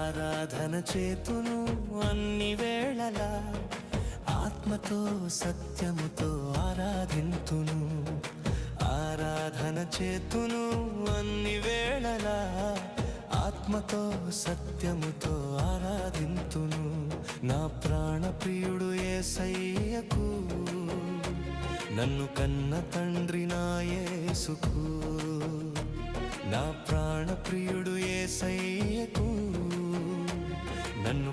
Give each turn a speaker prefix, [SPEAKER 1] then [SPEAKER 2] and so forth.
[SPEAKER 1] ఆరాధన చేతును అన్ని వేళలా, ఆత్మతో సత్యముతో ఆరాధింతును. ఆరాధన చేతును అన్ని వేళలా, ఆత్మతో సత్యముతో ఆరాధింతును. నా ప్రాణ ప్రియుడు యేసయ్యకు, నన్ను కన్న తండ్రి నా యేసుకు. నా ప్రాణ ప్రియుడు యేసయ్యకు, నన్ను